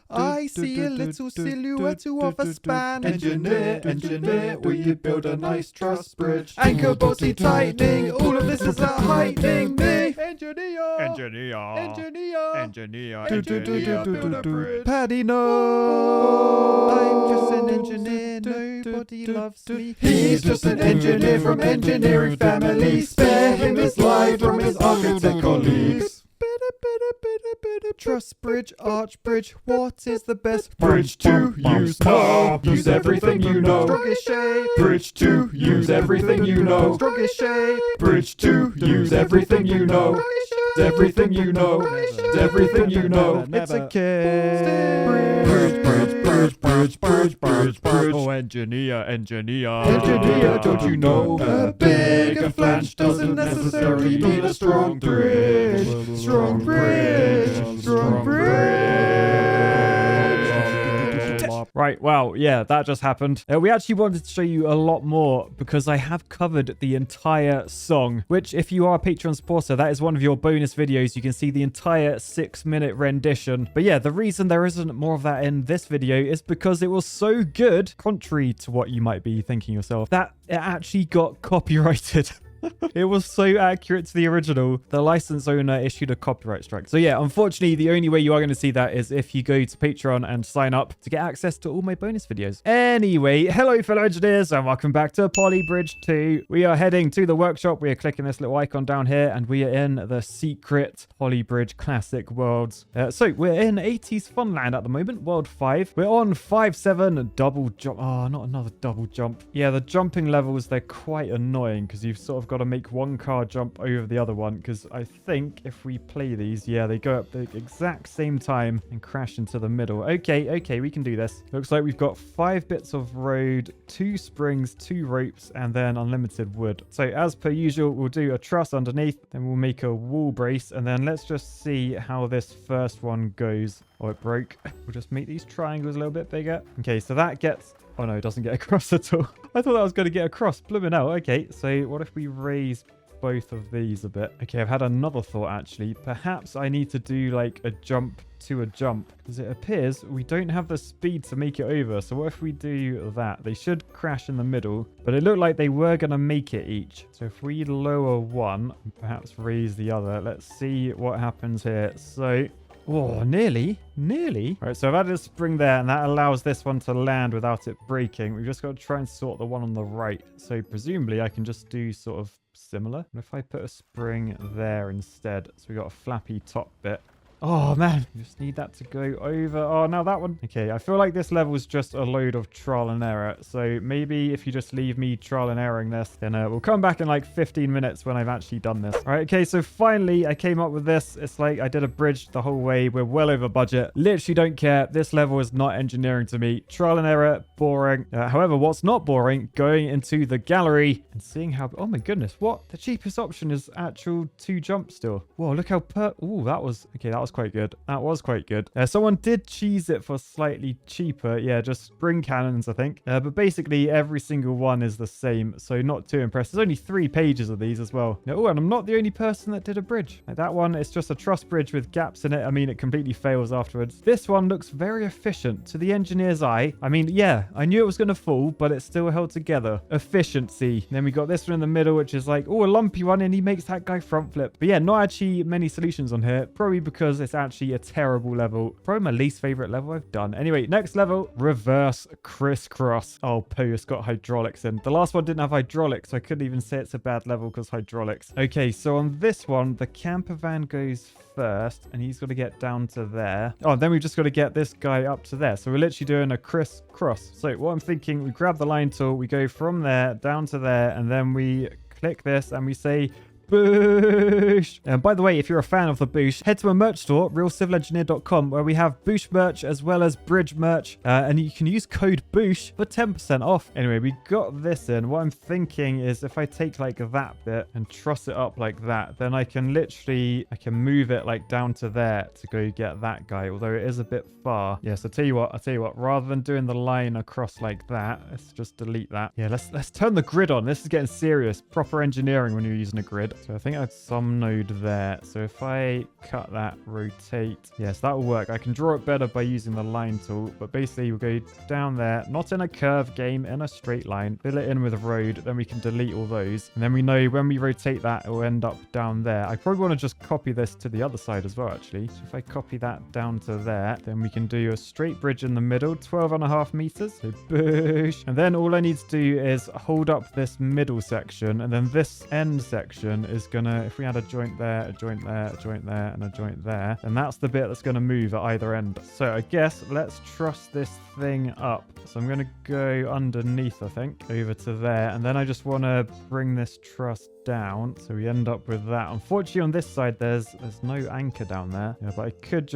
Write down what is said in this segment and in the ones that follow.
I see a little silhouette of a span. Engineer, will you build a nice truss bridge? Anchor bossy tightening, all of this is heightening me. Engineer, build a bridge. Paddy, no, I'm just an engineer, nobody loves me. He's just an engineer from engineering family. Spare him his life from his architect colleagues. Truss bridge, arch bridge, what is the best bridge to use now? Use everything you know. Strongest shape. Bridge to use everything you know. Strongest shape. Bridge to use everything you know. Everything you know. Everything you know. It's a kid. Bridge. Oh, engineer. Engineer, don't you know? A bigger flange doesn't necessarily mean a strong bridge. Strong bridge. Right, well, yeah, that just happened. We actually wanted to show you a lot more because I have covered the entire song, which if you are a Patreon supporter, that is one of your bonus videos. You can see the entire 6-minute rendition. But yeah, the reason there isn't more of that in this video is because it was so good, contrary to what you might be thinking yourself, that it actually got copyrighted. It was so accurate to the original, the license owner issued a copyright strike. So yeah, unfortunately, the only way you are going to see that is if you go to Patreon and sign up to get access to all my bonus videos. Anyway, hello fellow engineers and welcome back to Poly Bridge 2. We are heading to the workshop. We are clicking this little icon down here and we are in the secret Poly Bridge Classic Worlds. So we're in 80s Funland at the moment, World 5. We're on 5-7 double jump. Oh, not another double jump. Yeah, the jumping levels, they're quite annoying because you've sort of got to make one car jump over the other one, because I think if we play these, yeah, they go up the exact same time and crash into the middle. Okay, we can do this. Looks like we've got 5 bits of road, 2 springs, 2 ropes, and then unlimited wood. So as per usual, we'll do a truss underneath, then we'll make a wall brace, and then let's just see how this first one goes. Oh, it broke. We'll just make these triangles a little bit bigger. Okay, so that gets... Oh no, it doesn't get across at all. I thought that was going to get across. Blooming hell. Okay, so what if we raise both of these a bit? Okay, I've had another thought actually. Perhaps I need to do like a jump to a jump, because it appears we don't have the speed to make it over. So what if we do that? They should crash in the middle, but it looked like they were going to make it each. So if we lower one and perhaps raise the other, let's see what happens here. So... oh, nearly. Right, so I've added a spring there, and that allows this one to land without it breaking. We've just got to try and sort the one on the right. So presumably I can just do sort of similar. What if I put a spring there instead? So we got a flappy top bit. Oh, man. We just need that to go over. Oh, now that one. Okay, I feel like this level is just a load of trial and error. So maybe if you just leave me trial and erroring this, then we'll come back in like 15 minutes when I've actually done this. All right, okay, so finally I came up with this. It's like I did a bridge the whole way. We're well over budget. Literally don't care. This level is not engineering to me. Trial and error, boring. However, what's not boring, going into the gallery and seeing how... oh my goodness, what? The cheapest option is actual 2 jumps still. Whoa, look how oh, that was... okay, that was quite good. That was quite good. Someone did cheese it for slightly cheaper. Yeah, just spring cannons, I think. But basically, every single one is the same. So not too impressed. There's only 3 pages of these as well. Oh, and I'm not the only person that did a bridge. Like that one, it's just a truss bridge with gaps in it. I mean, it completely fails afterwards. This one looks very efficient to the engineer's eye. I mean, yeah, I knew it was going to fall, but it still held together. Efficiency. Then we got this one in the middle, which is like, oh, a lumpy one, and he makes that guy front flip. But yeah, not actually many solutions on here. Probably because it's actually a terrible level. Probably my least favorite level I've done. Anyway, next level, reverse crisscross. Oh, poo, it's got hydraulics in. The last one didn't have hydraulics, so I couldn't even say it's a bad level because hydraulics. Okay, so on this one, the camper van goes first, and he's got to get down to there. Oh, then we've just got to get this guy up to there. So we're literally doing a crisscross. So what I'm thinking, we grab the line tool, we go from there down to there, and then we click this and we say Boosh. And by the way, if you're a fan of the Boosh, head to a merch store, realcivilengineer.com, where we have Boosh merch as well as Bridge merch, and you can use code Boosh for 10% off. Anyway, we got this in. What I'm thinking is if I take like that bit and truss it up like that, then I can move it like down to there to go get that guy, although it is a bit far. Yeah, so I'll tell you what, rather than doing the line across like that, let's just delete that. Yeah, let's turn the grid on. This is getting serious. Proper engineering when you're using a grid. So I think I had some node there. So if I cut that, rotate, yes, that will work. I can draw it better by using the line tool, but basically we'll go down there, not in a curve game, in a straight line, fill it in with a road, then we can delete all those. And then we know when we rotate that, it will end up down there. I probably want to just copy this to the other side as well, actually. So if I copy that down to there, then we can do a straight bridge in the middle, 12.5 meters. So boosh. And then all I need to do is hold up this middle section, and then this end section is gonna, if we had a joint there, a joint there, a joint there, and a joint there, then that's the bit that's gonna move at either end. So I guess let's truss this thing up. So I'm gonna go underneath, I think, over to there, and then I just want to bring this truss down, so we end up with that. Unfortunately, on this side, there's no anchor down there. Yeah, but I can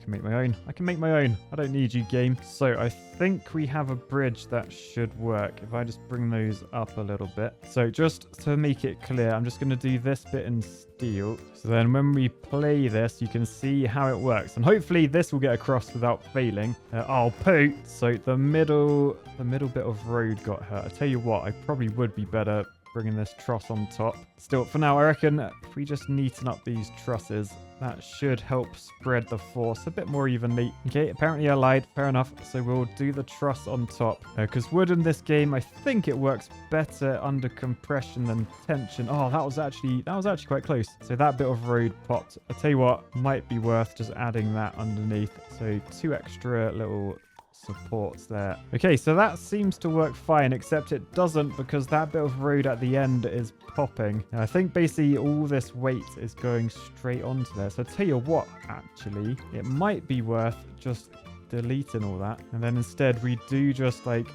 make my own. I can make my own. I don't need you, game. So I think we have a bridge that should work if I just bring those up a little bit. So just to make it clear, I'm just going to do this bit in steel. So then when we play this, you can see how it works, and hopefully this will get across without failing. Oh, poo. So the middle bit of road got hurt. I tell you what, I probably would be better bringing this truss on top. Still, for now, I reckon if we just neaten up these trusses, that should help spread the force a bit more evenly. Okay, apparently I lied. Fair enough. So we'll do the truss on top. Because wood in this game, I think it works better under compression than tension. Oh, that was actually quite close. So that bit of road popped. I tell you what, might be worth just adding that underneath. So 2 extra little supports there. Okay, so that seems to work fine, except it doesn't because that bit of road at the end is popping. And I think basically all this weight is going straight onto there. So I tell you what, actually, it might be worth just deleting all that. And then instead we do just like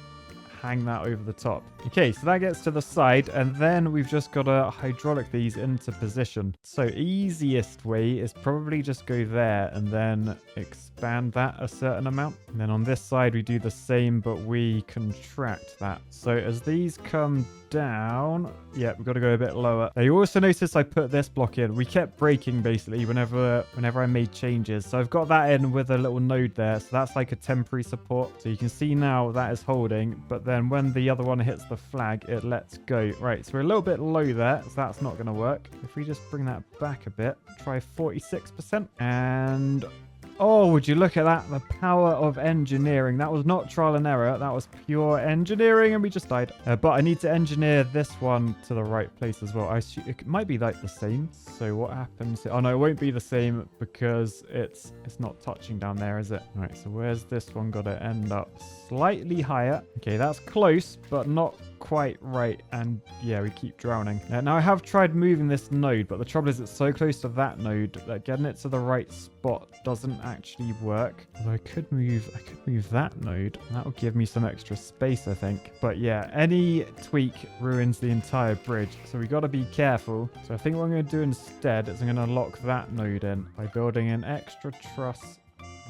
hang that over the top. Okay, so that gets to the side, and then we've just got to hydraulic these into position. So easiest way is probably just go there and then expand that a certain amount. And then on this side, we do the same, but we contract that. So as these come down, yeah, we've got to go a bit lower. Now you also notice I put this block in. We kept breaking basically whenever I made changes. So I've got that in with a little node there. So that's like a temporary support. So you can see now that is holding, but then when the other one hits the flag, it lets go. Right, so we're a little bit low there, so that's not going to work. If we just bring that back a bit, try 46%, and oh, would you look at that? The power of engineering. That was not trial and error. That was pure engineering, and we just died. But I need to engineer this one to the right place as well. I assume it might be like the same. So what happens? Oh, no, it won't be the same because it's not touching down there, is it? All right, so where's this one got to end up? Slightly higher. Okay, that's close, but not quite right, and yeah, we keep drowning. Now I have tried moving this node, but the trouble is it's so close to that node that getting it to the right spot doesn't actually work. Although I could move that node, and that will give me some extra space, I think. But yeah, any tweak ruins the entire bridge, so we got to be careful. So I think what I'm going to do instead is I'm going to lock that node in by building an extra truss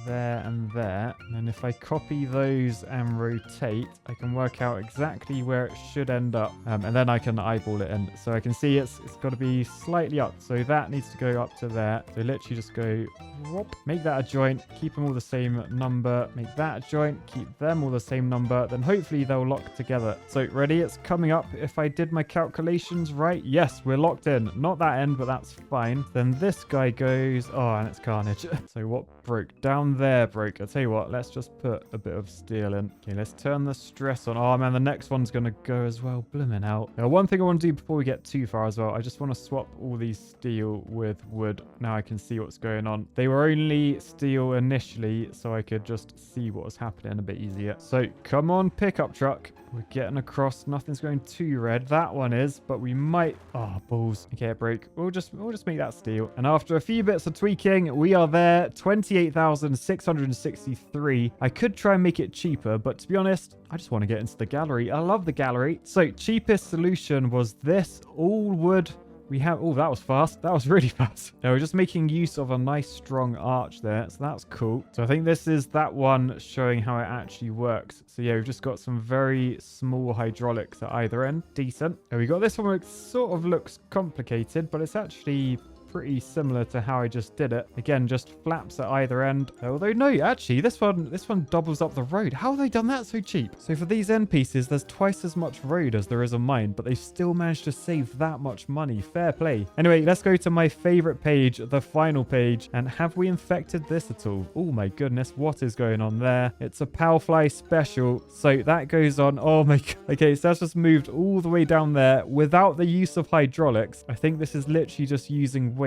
there and there. And then if I copy those and rotate, I can work out exactly where it should end up, and then I can eyeball it in. So I can see it's got to be slightly up, so that needs to go up to there. So literally just go whoop, make that a joint, keep them all the same number, make that a joint, keep them all the same number, then hopefully they'll lock together. So ready, it's coming up. If I did my calculations right, yes, we're locked in. Not that end, but that's fine. Then this guy goes, oh, and it's carnage. So what broke? Down there broke. I'll tell you what, let's just put a bit of steel in. Okay, let's turn the stress on. Oh man, the next one's gonna go as well. Blimmin' out. Now, one thing I want to do before we get too far as well, I just want to swap all these steel with wood. Now I can see what's going on. They were only steel initially, so I could just see what was happening a bit easier. So come on, pickup truck. We're getting across. Nothing's going too red. That one is, but we might... Oh, balls. Okay, it broke. We'll just make that steel. And after a few bits of tweaking, we are there. 28,663. I could try and make it cheaper, but to be honest, I just want to get into the gallery. I love the gallery. So cheapest solution was this. All wood. We have... Oh, that was fast. That was really fast. Now, we're just making use of a nice strong arch there. So that's cool. So I think this is that one showing how it actually works. So yeah, we've just got some very small hydraulics at either end. Decent. And we got this one which sort of looks complicated, but it's actually pretty similar to how I just did it. Again, just flaps at either end. Although no, actually this one doubles up the road. How have they done that so cheap? So for these end pieces, there's twice as much road as there is a mine, but they still managed to save that much money. Fair play. Anyway, let's go to my favorite page, the final page. And have we infected this at all? Oh my goodness, what is going on there? It's a Powfly special. So that goes on. Oh my god. Okay, so that's just moved all the way down there without the use of hydraulics. I think this is literally just using weight.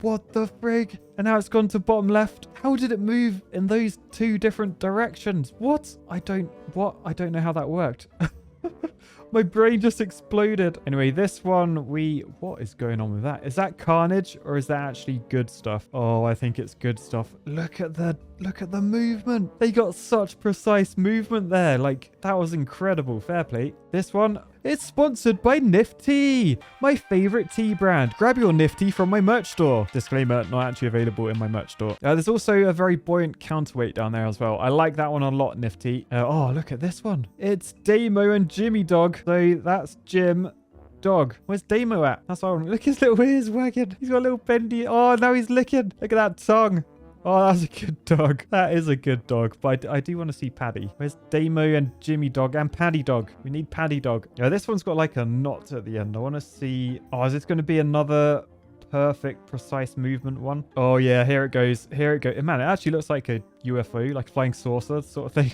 What the frig? And now it's gone to bottom left. How did it move in those two different directions? What? I don't know how that worked. My brain just exploded. Anyway, this one, what is going on with that? Is that carnage or is that actually good stuff? Oh, I think it's good stuff. Look at the movement. They got such precise movement there. Like, that was incredible. Fair play. This one, it's sponsored by Nifty, my favorite tea brand. Grab your Nifty from my merch store. Disclaimer, not actually available in my merch store. There's also a very buoyant counterweight down there as well. I like that one a lot, Nifty. Oh, look at this one. It's Damo and Jimmy Dog. So that's Jim. Dog. Where's Damo at? That's all. Look, his little ears wagging. He's got a little bendy. Oh, now he's licking. Look at that tongue. Oh, that's a good dog. That is a good dog. But I do want to see Paddy. Where's Damo and Jimmy Dog and Paddy Dog? We need Paddy Dog. Yeah, this one's got like a knot at the end. I want to see... Oh, is this going to be another perfect, precise movement one? Oh, yeah. Here it goes. Here it goes. Man, it actually looks like a UFO, like flying saucer sort of thing.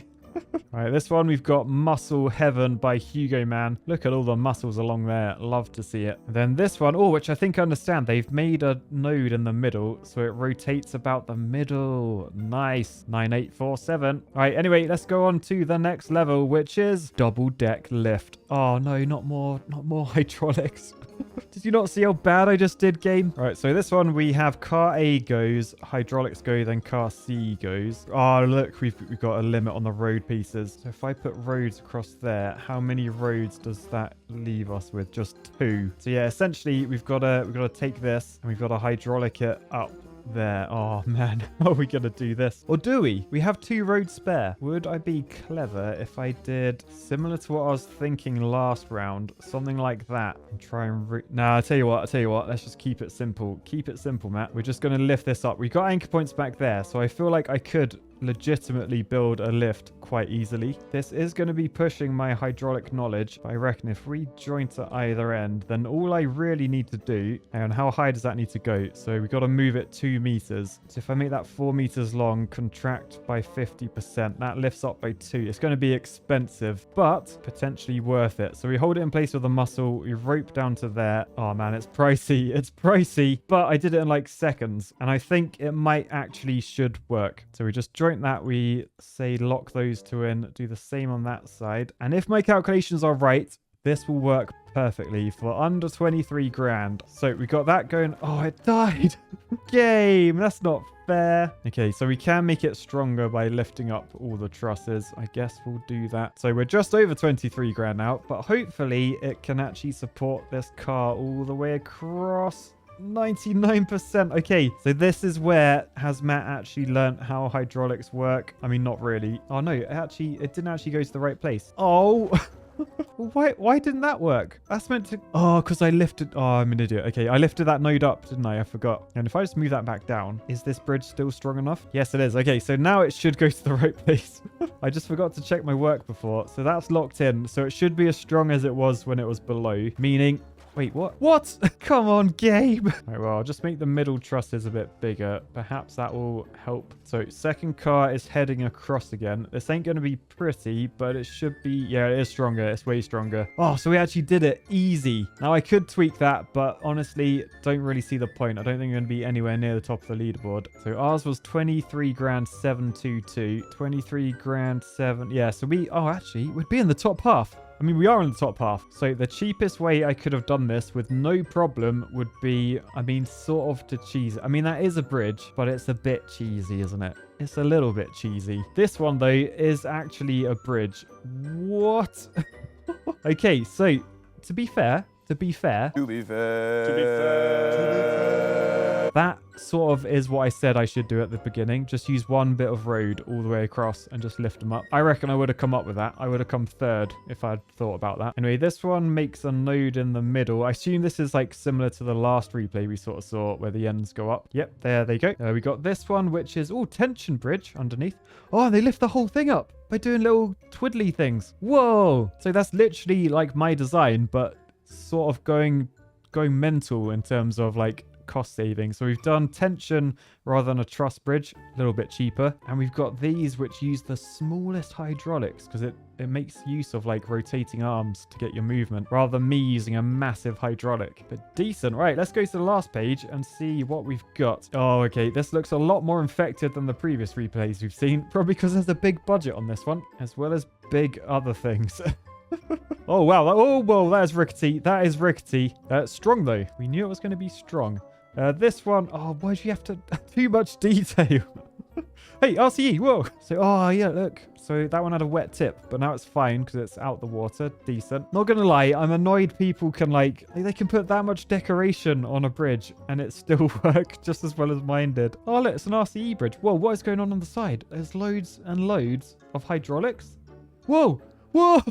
All right, this one we've got Muscle Heaven by Hugo Man. Look at all the muscles along there. Love to see it. And then this one, oh, which I think I understand. They've made a node in the middle, so it rotates about the middle. Nice. 9847. All right, anyway, let's go on to the next level, which is double deck lift. Oh no, not more hydraulics. Did you not see how bad I just did, game? All right, so this one we have car A goes, hydraulics go, then car C goes. Oh, look, we've got a limit on the road pieces. So if I put roads across there, how many roads does that leave us with? Just 2. So yeah, essentially we've got to take this and we've got to hydraulic it up there. Oh man, how are we gonna do this? Or do we? We have 2 roads spare. Would I be clever if I did similar to what I was thinking last round, something like that, and try and nah, I'll tell you what, let's just keep it simple. Keep it simple, Matt. We're just gonna lift this up. We got anchor points back there, so I feel like I could legitimately build a lift quite easily. This is going to be pushing my hydraulic knowledge. I reckon if we joint at either end, then all I really need to do, and how high does that need to go? So we got to move it 2 meters. So if I make that 4 meters long, contract by 50%, that lifts up by 2. It's going to be expensive, but potentially worth it. So we hold it in place with a muscle. We rope down to there. Oh man, it's pricey. It's pricey, but I did it in like seconds, and I think it might actually should work. So we just joint that, we say lock those 2 in, do the same on that side, and if my calculations are right, this will work perfectly for under 23 grand. So we got that going. Oh, it died. Game, that's not fair. Okay, so we can make it stronger by lifting up all the trusses. I guess we'll do that. So we're just over 23 grand now, but hopefully it can actually support this car all the way across. 99%. Okay, so this is where has Matt actually learnt how hydraulics work. I mean, not really. Oh no, it didn't actually go to the right place. Oh, why didn't that work? That's meant to... Oh, because I lifted... Oh, I'm an idiot. Okay, I lifted that node up, didn't I? I forgot. And if I just move that back down, is this bridge still strong enough? Yes, it is. Okay, so now it should go to the right place. I just forgot to check my work before. So that's locked in. So it should be as strong as it was when it was below, meaning... Wait, what? What? Come on, game. Right, well, I'll just make the middle trusses a bit bigger. Perhaps that will help. So second car is heading across again. This ain't going to be pretty, but it should be... Yeah, it is stronger. It's way stronger. Oh, so we actually did it easy. Now, I could tweak that, but honestly, don't really see the point. I don't think we're going to be anywhere near the top of the leaderboard. So ours was 23 grand 722. 23 grand 7... Yeah, so we... Oh, actually, we'd be in the top half. I mean, we are in the top half. So the cheapest way I could have done this with no problem would be, I mean, sort of to cheese. I mean, that is a bridge, but it's a bit cheesy, isn't it? It's a little bit cheesy. This one, though, is actually a bridge. What? Okay, so to be fair, that sort of is what I said I should do at the beginning. Just use one bit of road all the way across and just lift them up. I reckon I would have come up with that. I would have come third if I'd thought about that. Anyway, this one makes a node in the middle. I assume this is like similar to the last replay we sort of saw where the ends go up. Yep, there they go. We got this one, which is, oh, tension bridge underneath. Oh, they lift the whole thing up by doing little twiddly things. Whoa. So that's literally like my design, but sort of going mental in terms of like cost saving. So we've done tension rather than a truss bridge, a little bit cheaper. And we've got these which use the smallest hydraulics because it makes use of like rotating arms to get your movement rather than me using a massive hydraulic. But decent. Right, let's go to the last page and see what we've got. Oh, okay. This looks a lot more infected than the previous replays we've seen. Probably because there's a big budget on this one, as well as big other things. Oh, wow. Oh, well, that is rickety. That is rickety. Strong, though. We knew it was going to be strong. This one, oh, why do you have to too much detail? Hey, RCE, whoa. So, oh, yeah, look. So that one had a wet tip, but now it's fine because it's out the water. Decent. Not going to lie, I'm annoyed people can, like, they can put that much decoration on a bridge and it still work just as well as mine did. Oh, look, it's an RCE bridge. Whoa, what is going on the side? There's loads and loads of hydraulics. Whoa, whoa.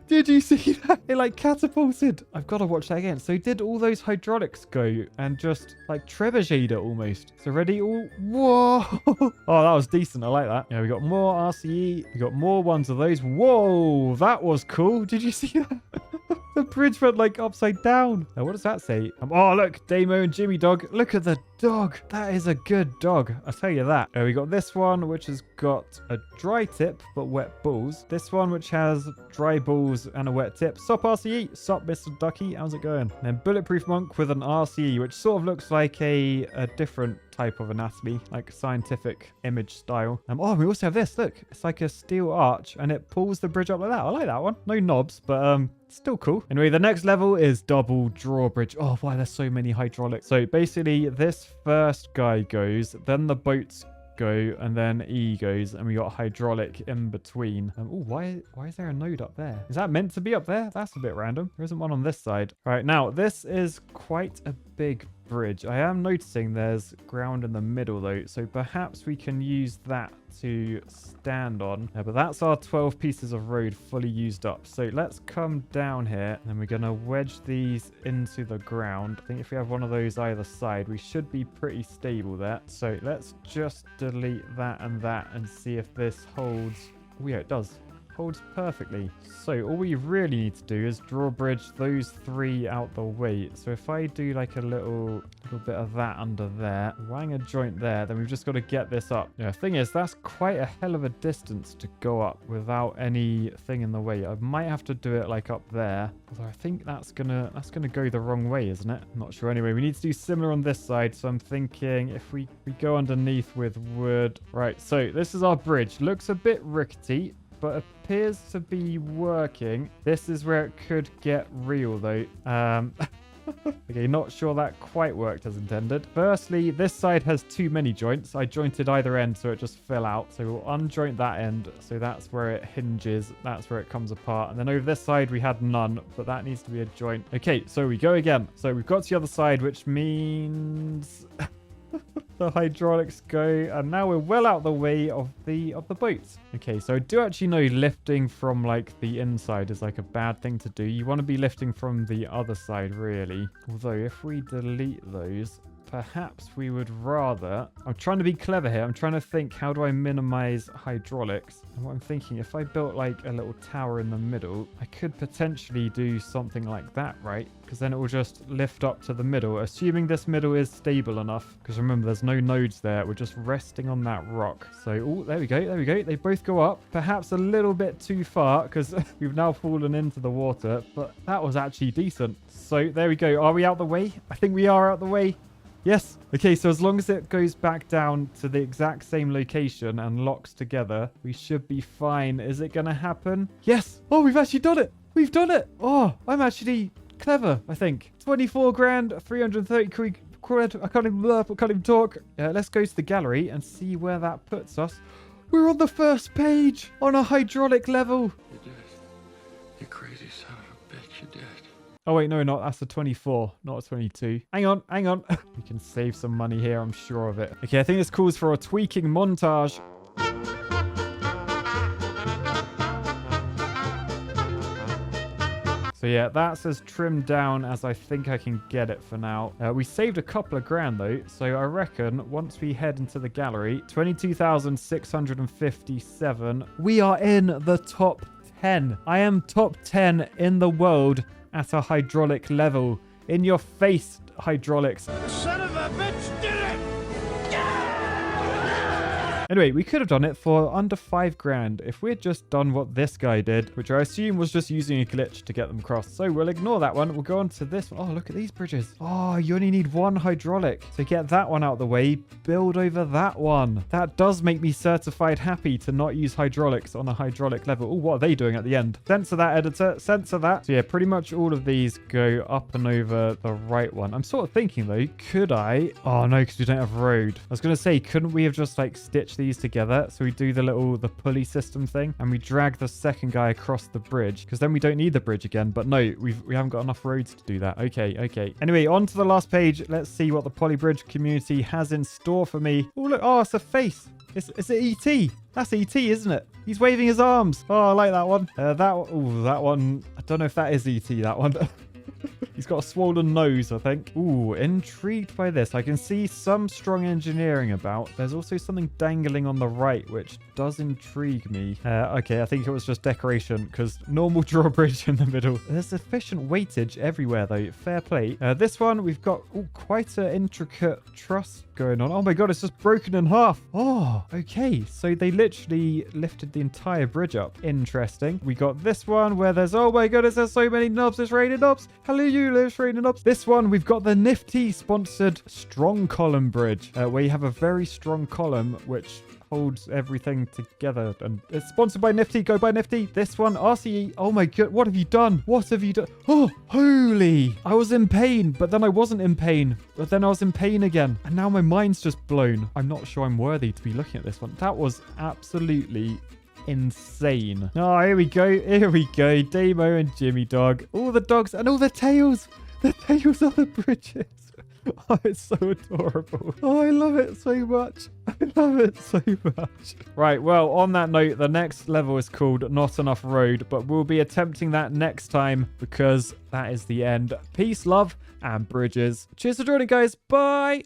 Did you see that? It like catapulted. I've got to watch that again. So did all those hydraulics go and just like trebucheted it almost? So ready? All whoa. Oh, that was decent. I like that. Yeah, we got more RCE. We got more ones of those. Whoa, that was cool. Did you see that? The bridge went like upside down. Now, what does that say? Oh, look, Damo and Jimmy Dog. Look at the dog. That is a good dog. I'll tell you that. We got this one, which has got a dry tip, but wet balls. This one, which has dry balls and a wet tip. Sup, RCE. Sup, Mr. Ducky. How's it going? And then Bulletproof Monk with an RCE, which sort of looks like a different type of anatomy, like scientific image style. Oh, we also have this. Look, it's like a steel arch and it pulls the bridge up like that. I like that one. No knobs, but still cool. Anyway, the next level is double drawbridge. Oh, why there's so many hydraulics. So basically this first guy goes, then the boats go, and then E goes, and we got hydraulic in between. Oh, why is there a node up there? Is that meant to be up there? That's a bit random. There isn't one on this side. All right, now this is quite a big bridge. I am noticing there's ground in the middle though, so perhaps we can use that to stand on. But that's our 12 pieces of road fully used up. So let's come down here and we're gonna wedge these into the ground. I think if we have one of those either side, we should be pretty stable there. So let's just delete that and see if this holds. Oh yeah, it does. Holds perfectly. So all we really need to do is drawbridge those three out the way. So if I do like a little bit of that under there, wang a joint there, then we've just got to get this up. Yeah, thing is, that's quite a hell of a distance to go up without anything in the way. I might have to do it like up there. Although I think that's gonna go the wrong way, isn't it? I'm not sure. Anyway, we need to do similar on this side. So I'm thinking if we go underneath with wood. Right, so this is our bridge. Looks a bit rickety, but appears to be working. This is where it could get real though. Okay, not sure that quite worked as intended. Firstly, this side has too many joints. I jointed either end so it just fell out. So we'll unjoint that end. So that's where it hinges. That's where it comes apart. And then over this side we had none, but that needs to be a joint. Okay, so we go again. So we've got to the other side, which means the hydraulics go, and now we're well out the way of the boats. Okay, so I do actually know lifting from like the inside is like a bad thing to do. You want to be lifting from the other side really. Although if we delete those, perhaps we would rather... I'm trying to be clever here. I'm trying to think, how do I minimize hydraulics? And what I'm thinking, if I built like a little tower in the middle, I could potentially do something like that, right? Because then it will just lift up to the middle, assuming this middle is stable enough. Because remember, there's no nodes there. We're just resting on that rock. So, oh, there we go. There we go. They both go up. Perhaps a little bit too far because we've now fallen into the water. But that was actually decent. So there we go. Are we out the way? I think we are out the way. Yes. Okay, so as long as it goes back down to the exact same location and locks together, we should be fine. Is it going to happen? Yes. Oh, we've actually done it. We've done it. Oh, I'm actually clever, I think. 24 grand, 330 quid. I can't even talk. Let's go to the gallery and see where that puts us. We're on the first page on a hydraulic level. You did. You crazy son of a bitch, you did. Oh, wait, no, not. That's a 24, not a 22. Hang on, hang on. We can save some money here, I'm sure of it. Okay, I think this calls for a tweaking montage. So yeah, that's as trimmed down as I think I can get it for now. We saved a couple of grand though, so I reckon once we head into the gallery, 22,657, we are in the top 10. I am top 10 in the world at a hydraulic level. In your face, hydraulics. Son of a bitch did it! Anyway, we could have done it for under 5 grand if we had just done what this guy did, which I assume was just using a glitch to get them across. So we'll ignore that one. We'll go on to this one. Oh, look at these bridges. Oh, you only need one hydraulic. So get that one out of the way, build over that one. That does make me certified happy to not use hydraulics on a hydraulic level. Oh, what are they doing at the end? Censor that, editor. Censor that. So yeah, pretty much all of these go up and over the right one. I'm sort of thinking though, could I? Oh no, because we don't have road. I was going to say, couldn't we have just like stitched these together? So we do the pulley system thing and we drag the second guy across the bridge, because then we don't need the bridge again. But no, we haven't got enough roads to do that. Okay. Anyway, on to the last page. Let's see what the Poly Bridge community has in store for me. Oh look, oh, it's a face. Is it E.T.? That's E.T., isn't it? He's waving his arms. Oh, I like that one. That one. I don't know if that is E.T., that one. He's got a swollen nose, I think. Ooh, intrigued by this. I can see some strong engineering about. There's also something dangling on the right, which does intrigue me. Okay, I think it was just decoration, because normal drawbridge in the middle. There's sufficient weightage everywhere, though. Fair play. This one, we've got quite an intricate truss going on. Oh my god, it's just broken in half. Oh, okay. So they literally lifted the entire bridge up. Interesting. We got this one where there's, oh my goodness, there's so many knobs. It's raining knobs. Hello, you live raining knobs. This one, we've got the nifty sponsored strong column bridge, where you have a very strong column which holds everything together, and it's sponsored by Nifty. Go buy Nifty. This one, RCE. Oh my god, what have you done? What have you done? Oh, holy. I was in pain, but then I wasn't in pain, but then I was in pain again, and now my mind's just blown. I'm not sure I'm worthy to be looking at this one. That was absolutely insane. Oh, here we go. Here we go. Damo and Jimmy Dog. All the dogs and all the tails. The tails of the bridges. Oh, it's so adorable. Oh, I love it so much. I love it so much. Right, well, on that note, the next level is called Not Enough Road, but we'll be attempting that next time because that is the end. Peace, love, and bridges. Cheers for joining, guys. Bye.